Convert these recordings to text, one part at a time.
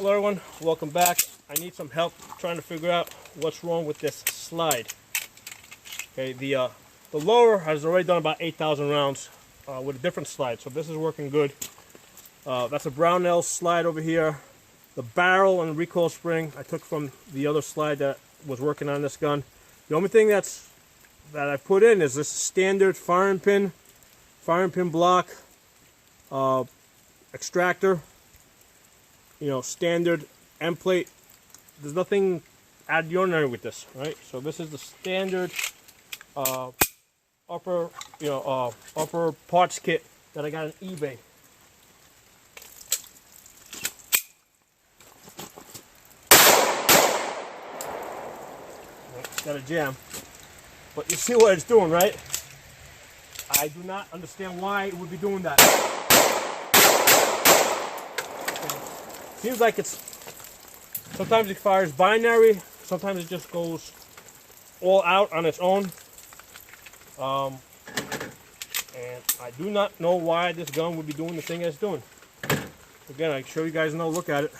Hello everyone, welcome back. I need some help trying to figure out what's wrong with this slide. Okay, the lower has already done about 8,000 rounds with a different slide, so this is working good. That's a Brownell slide over here. The barrel and the recoil spring I took from the other slide that was working on this gun. The only thing that I put in is this standard firing pin block extractor. You know, standard end plate. There's nothing out of the ordinary with this, right? So this is the standard upper parts kit that I got on eBay. It's got a jam, but you see what it's doing, right? I do not understand why it would be doing that. Seems like it's, sometimes it fires binary, sometimes it just goes all out on its own. And I do not know why this gun would be doing the thing it's doing. Again, I show you guys know, look at it.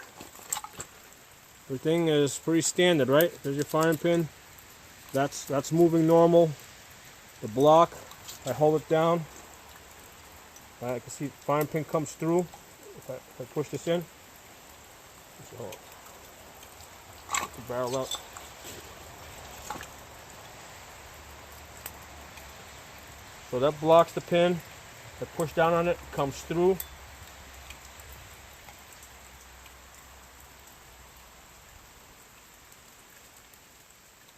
Everything is pretty standard, right? There's your firing pin. That's moving normal. The block, I hold it down. I can see the firing pin comes through if I push this in. Hold the barrel out. So that blocks the pin. I push down on it, comes through.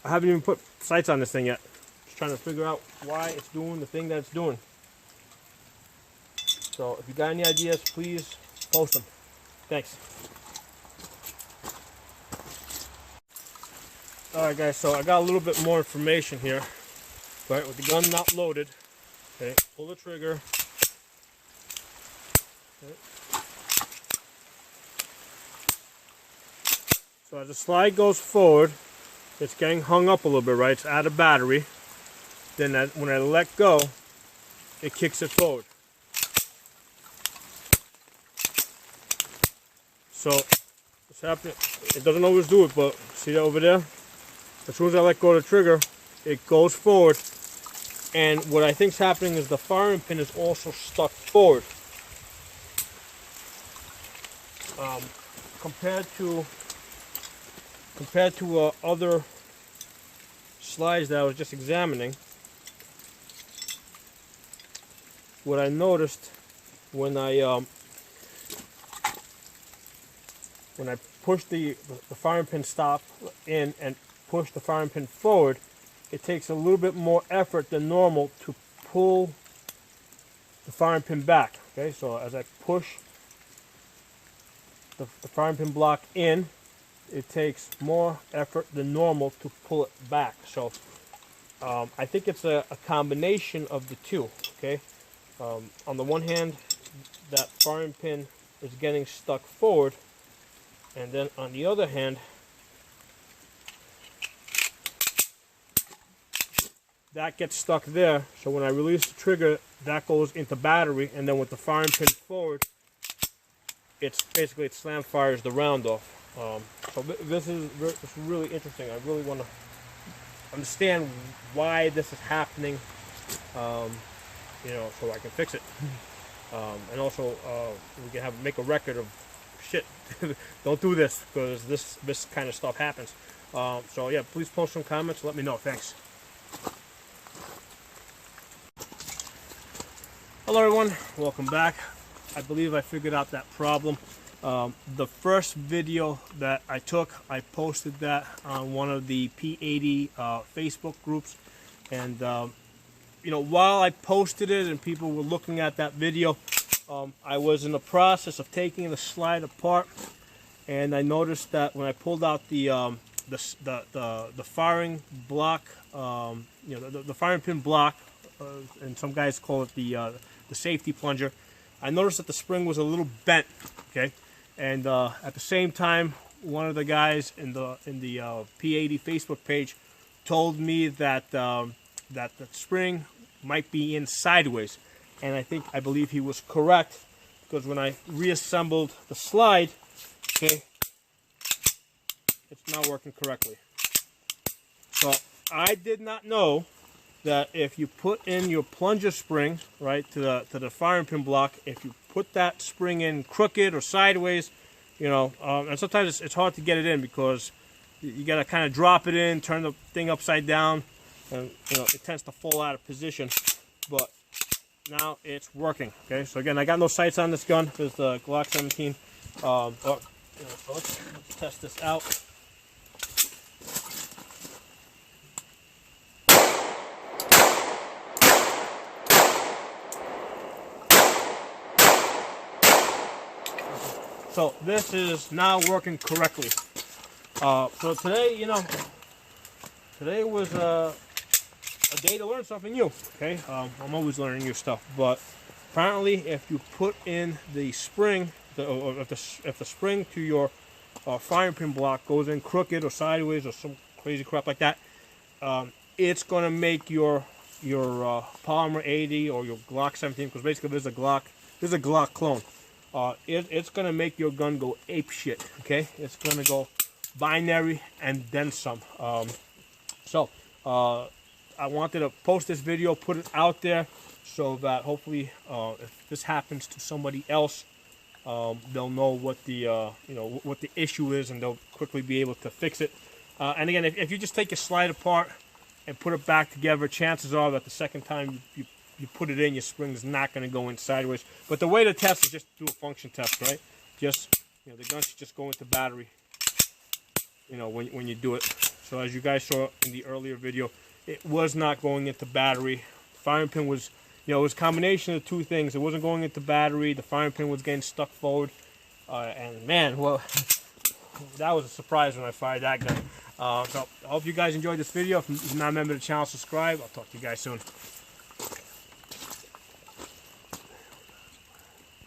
I haven't even put sights on this thing yet. Just trying to figure out why it's doing the thing that it's doing. So if you got any ideas, please post them. Thanks. Alright guys, so I got a little bit more information here. Right, with the gun not loaded. Okay, pull the trigger. Okay. So as the slide goes forward, it's getting hung up a little bit, right? It's out of battery. Then when I let go, it kicks it forward. So what's happening? It doesn't always do it, but see that over there? As soon as I let go of the trigger, it goes forward. And what I think is happening is the firing pin is also stuck forward. Compared to other slides that I was just examining, what I noticed when I push the firing pin stop in and push the firing pin forward, it takes a little bit more effort than normal to pull the firing pin back. Okay, so as I push the firing pin block in, it takes more effort than normal to pull it back. So I think it's a combination of the two. Okay, on the one hand, that firing pin is getting stuck forward, and then on the other hand, that gets stuck there. So when I release the trigger, that goes into battery, and then with the firing pin forward, it slam fires the round off. So this is really interesting. I really want to understand why this is happening, you know, so I can fix it. And also we can make a record of shit. Don't do this, because this kind of stuff happens. So yeah, please post some comments. Let me know. Thanks. Hello everyone, welcome back. I believe I figured out that problem. The first video that I took, I posted that on one of the P80 Facebook groups, and you know, while I posted it and people were looking at that video, I was in the process of taking the slide apart, and I noticed that when I pulled out the firing block, you know, the firing pin block, and some guys call it the safety plunger, I noticed that the spring was a little bent. Okay, and at the same time, one of the guys in the P80 Facebook page told me that that the spring might be in sideways, and I believe he was correct, because when I reassembled the slide, okay, it's not working correctly. So I did not know that if you put in your plunger spring, right, to the firing pin block, if you put that spring in crooked or sideways, you know, and sometimes it's hard to get it in because you got to kind of drop it in, turn the thing upside down, and you know, it tends to fall out of position. But now it's working. Okay, so again, I got no sights on this gun. It's the Glock 17. So let's test this out. So this is now working correctly. So today, you know, today was a day to learn something new. Okay, I'm always learning new stuff, but apparently, if you put in the spring, if the spring to your firing pin block goes in crooked or sideways or some crazy crap like that, it's gonna make your Polymer 80 or your Glock 17, because basically this is a Glock clone. It's gonna make your gun go ape shit. Okay, it's gonna go binary and then some. I wanted to post this video, put it out there, so that hopefully, if this happens to somebody else, they'll know what the what the issue is, and they'll quickly be able to fix it. And again, if you just take your slide apart and put it back together, chances are that the second time you put it in, your spring is not going to go in sideways. But the way to test is just do a function test, right? Just, you know, the gun should just go into battery, you know, when you do it. So as you guys saw in the earlier video, it was not going into battery. The firing pin was, you know, it was a combination of two things. It wasn't going into battery. The firing pin was getting stuck forward. And man, well, that was a surprise when I fired that gun. So I hope you guys enjoyed this video. If you're not a member of the channel, subscribe. I'll talk to you guys soon.